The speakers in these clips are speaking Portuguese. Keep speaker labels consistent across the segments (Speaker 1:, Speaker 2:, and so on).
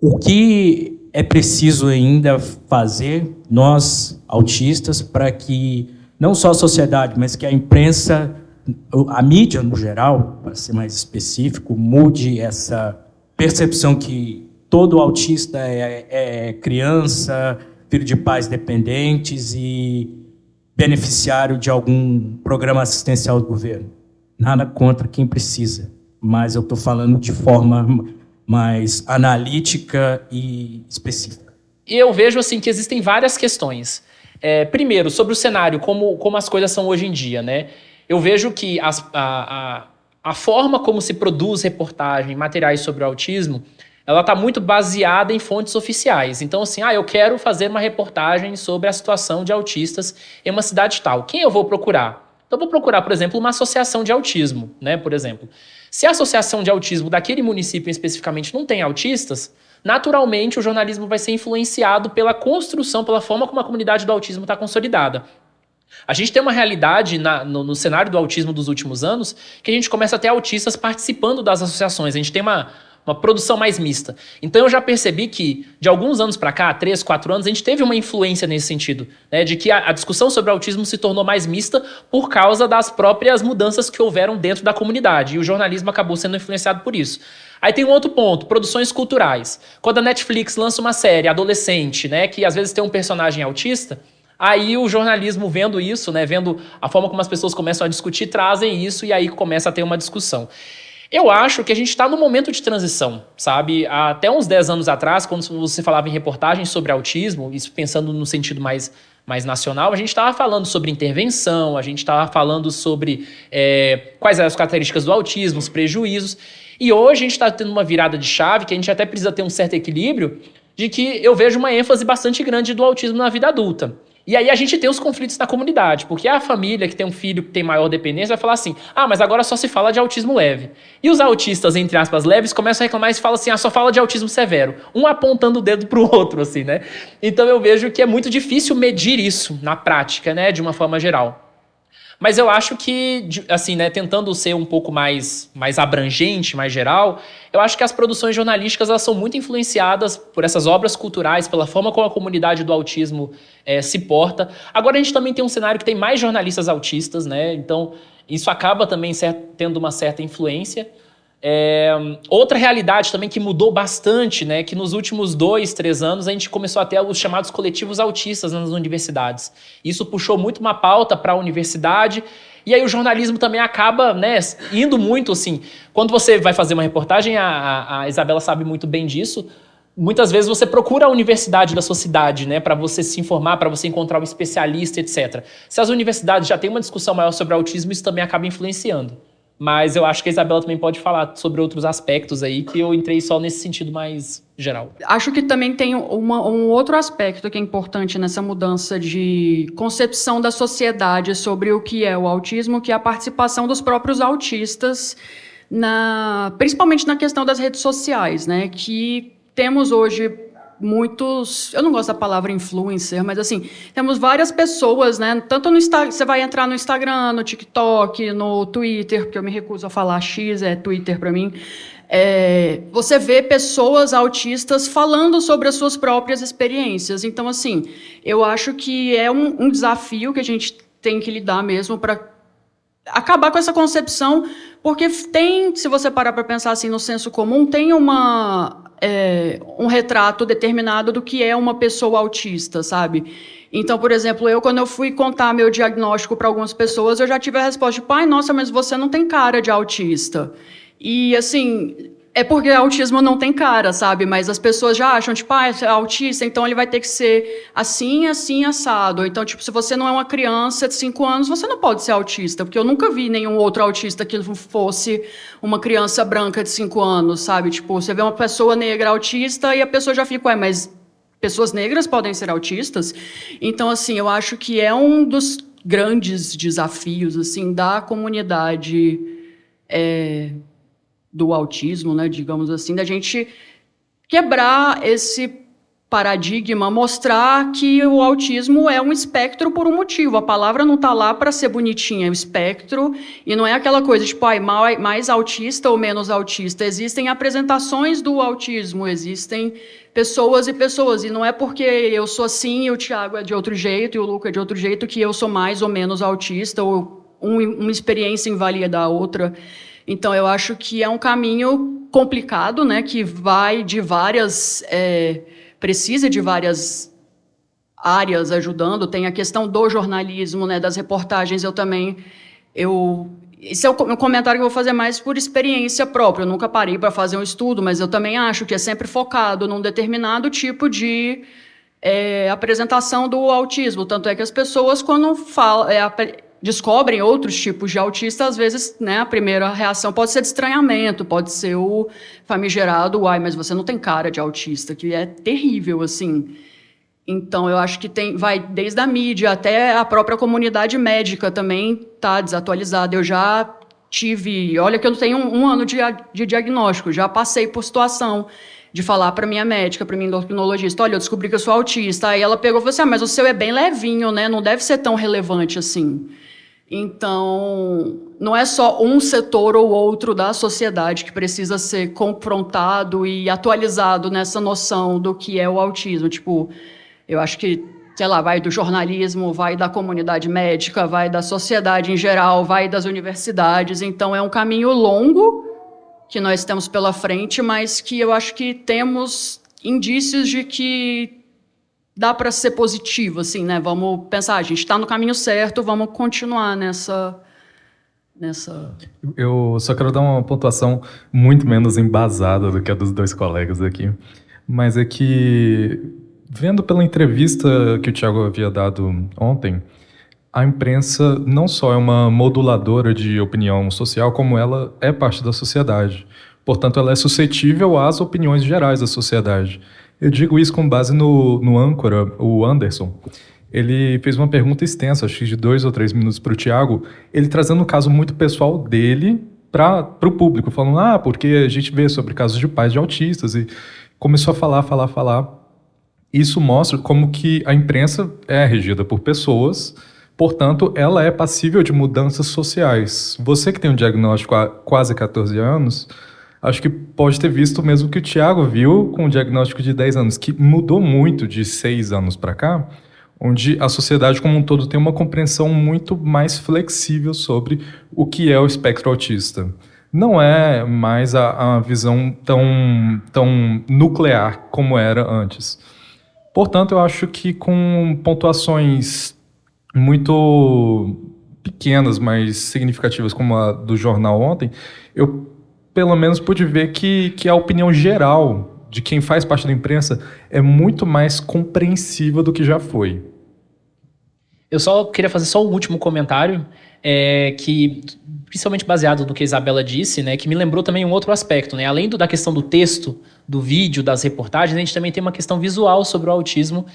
Speaker 1: O que é preciso ainda fazer, nós, autistas, para que não só a sociedade, mas que a imprensa, a mídia no geral, para ser mais específico, mude essa percepção que todo autista é criança, filho de pais dependentes e beneficiário de algum programa assistencial do governo. Nada contra quem precisa, mas eu estou falando de forma mais analítica e específica.
Speaker 2: Eu vejo assim que existem várias questões. Primeiro, sobre o cenário, como as coisas são hoje em dia, né? Eu vejo que a forma como se produz reportagem, materiais sobre o autismo, ela está muito baseada em fontes oficiais. Então, assim, eu quero fazer uma reportagem sobre a situação de autistas em uma cidade tal. Quem eu vou procurar? Então, eu vou procurar, por exemplo, uma associação de autismo, né? Por exemplo. Se a associação de autismo daquele município especificamente não tem autistas, naturalmente o jornalismo vai ser influenciado pela construção, pela forma como a comunidade do autismo está consolidada. A gente tem uma realidade no cenário do autismo dos últimos anos que a gente começa a ter autistas participando das associações. A gente tem uma produção mais mista. Então eu já percebi que, de alguns anos para cá, 3, 4 anos, a gente teve uma influência nesse sentido, né, de que a discussão sobre autismo se tornou mais mista por causa das próprias mudanças que houveram dentro da comunidade, e o jornalismo acabou sendo influenciado por isso. Aí tem um outro ponto, produções culturais. Quando a Netflix lança uma série adolescente, né, que às vezes tem um personagem autista, aí o jornalismo vendo isso, né, vendo a forma como as pessoas começam a discutir, trazem isso e aí começa a ter uma discussão. Eu acho que a gente está num momento de transição, sabe? Até uns 10 anos atrás, quando você falava em reportagens sobre autismo, isso pensando no sentido mais nacional, a gente estava falando sobre intervenção, a gente estava falando sobre quais eram as características do autismo, os prejuízos. E hoje a gente está tendo uma virada de chave, que a gente até precisa ter um certo equilíbrio, de que eu vejo uma ênfase bastante grande do autismo na vida adulta. E aí a gente tem os conflitos na comunidade, porque a família que tem um filho que tem maior dependência vai falar assim, mas agora só se fala de autismo leve. E os autistas, entre aspas, leves, começam a reclamar e falam assim, só fala de autismo severo. Um apontando o dedo pro outro, assim, né? Então eu vejo que é muito difícil medir isso na prática, né, de uma forma geral. Mas eu acho que, assim, né, tentando ser um pouco mais abrangente, mais geral, eu acho que as produções jornalísticas elas são muito influenciadas por essas obras culturais, pela forma como a comunidade do autismo se porta. Agora a gente também tem um cenário que tem mais jornalistas autistas, né? Então isso acaba também tendo uma certa influência. Outra realidade também que mudou bastante, né, que nos últimos 2, 3 anos a gente começou a ter os chamados coletivos autistas nas universidades. Isso puxou muito uma pauta para a universidade e aí o jornalismo também acaba, né, indo muito assim. Quando você vai fazer uma reportagem, a Isabela sabe muito bem disso, muitas vezes você procura a universidade da sua cidade, né, para você se informar, para você encontrar um especialista, etc. Se as universidades já têm uma discussão maior sobre autismo, isso também acaba influenciando. Mas eu acho que a Isabela também pode falar sobre outros aspectos aí, que eu entrei só nesse sentido mais geral.
Speaker 3: Acho que também tem um outro aspecto que é importante nessa mudança de concepção da sociedade sobre o que é o autismo, que é a participação dos próprios autistas, principalmente na questão das redes sociais, né? Que temos hoje muitos, eu não gosto da palavra influencer, mas assim, temos várias pessoas, né, tanto no Instagram, você vai entrar no Instagram, no TikTok, no Twitter, porque eu me recuso a falar X, é Twitter para mim, você vê pessoas autistas falando sobre as suas próprias experiências. Então, assim, eu acho que é um desafio que a gente tem que lidar mesmo para acabar com essa concepção, porque tem, se você parar para pensar assim no senso comum, tem um retrato determinado do que é uma pessoa autista, sabe? Então, por exemplo, quando eu fui contar meu diagnóstico para algumas pessoas, eu já tive a resposta, tipo, nossa, mas você não tem cara de autista. E, assim, é porque autismo não tem cara, sabe? Mas as pessoas já acham, tipo, é autista, então ele vai ter que ser assim, assim, assado. Então, tipo, se você não é uma criança de 5 anos, você não pode ser autista, porque eu nunca vi nenhum outro autista que fosse uma criança branca de 5 anos, sabe? Tipo, você vê uma pessoa negra autista e a pessoa já fica, mas pessoas negras podem ser autistas? Então, assim, eu acho que é um dos grandes desafios, assim, da comunidade do autismo, né, digamos assim, da gente quebrar paradigma mostrar que o autismo é um espectro por um motivo. A palavra não está lá para ser bonitinha, é o espectro, e não é aquela coisa tipo, mais autista ou menos autista. Existem apresentações do autismo, existem pessoas e pessoas, e não é porque eu sou assim e o Tiago é de outro jeito e o Luca é de outro jeito que eu sou mais ou menos autista, ou uma experiência invalida a outra. Então, eu acho que é um caminho complicado, né, que vai de várias... precisa de várias áreas ajudando. Tem a questão do jornalismo, né, das reportagens. Esse é um comentário que eu vou fazer mais por experiência própria. Eu nunca parei para fazer um estudo, mas eu também acho que é sempre focado num determinado tipo de apresentação do autismo. Tanto é que as pessoas, quando descobrem outros tipos de autista, às vezes, né, a primeira reação pode ser de estranhamento, pode ser o famigerado, mas você não tem cara de autista, que é terrível, assim. Então, eu acho que vai desde a mídia até a própria comunidade médica também está desatualizada. Eu já tive... Olha que eu tenho um ano de diagnóstico, já passei por situação de falar para minha médica, para minha endocrinologista, olha, eu descobri que eu sou autista. Aí ela pegou e falou assim, mas o seu é bem levinho, né? Não deve ser tão relevante assim. Então, não é só um setor ou outro da sociedade que precisa ser confrontado e atualizado nessa noção do que é o autismo. Tipo, eu acho que, sei lá, vai do jornalismo, vai da comunidade médica, vai da sociedade em geral, vai das universidades. Então, é um caminho longo que nós temos pela frente, mas que eu acho que temos indícios de que dá para ser positivo, assim, né? Vamos pensar, a gente está no caminho certo, vamos continuar nessa...
Speaker 4: Eu só quero dar uma pontuação muito menos embasada do que a dos dois colegas aqui, mas é que, vendo pela entrevista que o Tiago havia dado ontem, a imprensa não só é uma moduladora de opinião social, como ela é parte da sociedade. Portanto, ela é suscetível às opiniões gerais da sociedade. Eu digo isso com base no âncora, o Anderson. Ele fez uma pergunta extensa, acho que de 2 ou 3 minutos para o Tiago, ele trazendo um caso muito pessoal dele para o público, falando, porque a gente vê sobre casos de pais de autistas, e começou a falar. Isso mostra como que a imprensa é regida por pessoas, portanto, ela é passível de mudanças sociais. Você que tem um diagnóstico há quase 14 anos... Acho que pode ter visto mesmo que o Tiago viu com um diagnóstico de 10 anos, que mudou muito de 6 anos para cá, onde a sociedade como um todo tem uma compreensão muito mais flexível sobre o que é o espectro autista. Não é mais a visão tão nuclear como era antes. Portanto, eu acho que com pontuações muito pequenas, mas significativas, como a do jornal ontem, eu pelo menos pude ver que a opinião geral de quem faz parte da imprensa é muito mais compreensiva do que já foi.
Speaker 2: Eu só queria fazer só um último comentário, que, principalmente baseado no que a Isabela disse, né, que me lembrou também um outro aspecto, né? Além da questão do texto, do vídeo, das reportagens, a gente também tem uma questão visual sobre o autismo,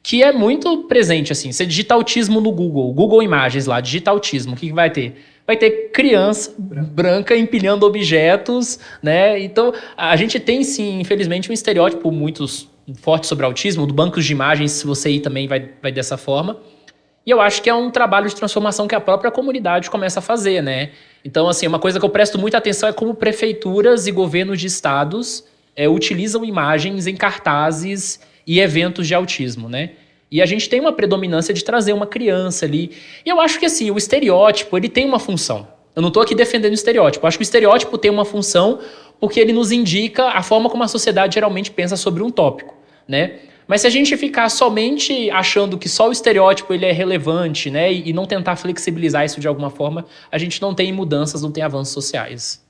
Speaker 2: que é muito presente, assim. Você digita autismo no Google Imagens lá, digita autismo, o que vai ter? Vai ter criança branca empilhando objetos, né? Então, a gente tem, sim, infelizmente, um estereótipo muito forte sobre autismo, do banco de imagens, se você ir também vai dessa forma. E eu acho que é um trabalho de transformação que a própria comunidade começa a fazer, né? Então, assim, uma coisa que eu presto muita atenção é como prefeituras e governos de estados utilizam imagens em cartazes e eventos de autismo, né? E a gente tem uma predominância de trazer uma criança ali. E eu acho que, assim, o estereótipo, ele tem uma função. Eu não estou aqui defendendo o estereótipo. Eu acho que o estereótipo tem uma função porque ele nos indica a forma como a sociedade geralmente pensa sobre um tópico, né? Mas se a gente ficar somente achando que só o estereótipo ele é relevante, né, e não tentar flexibilizar isso de alguma forma, a gente não tem mudanças, não tem avanços sociais.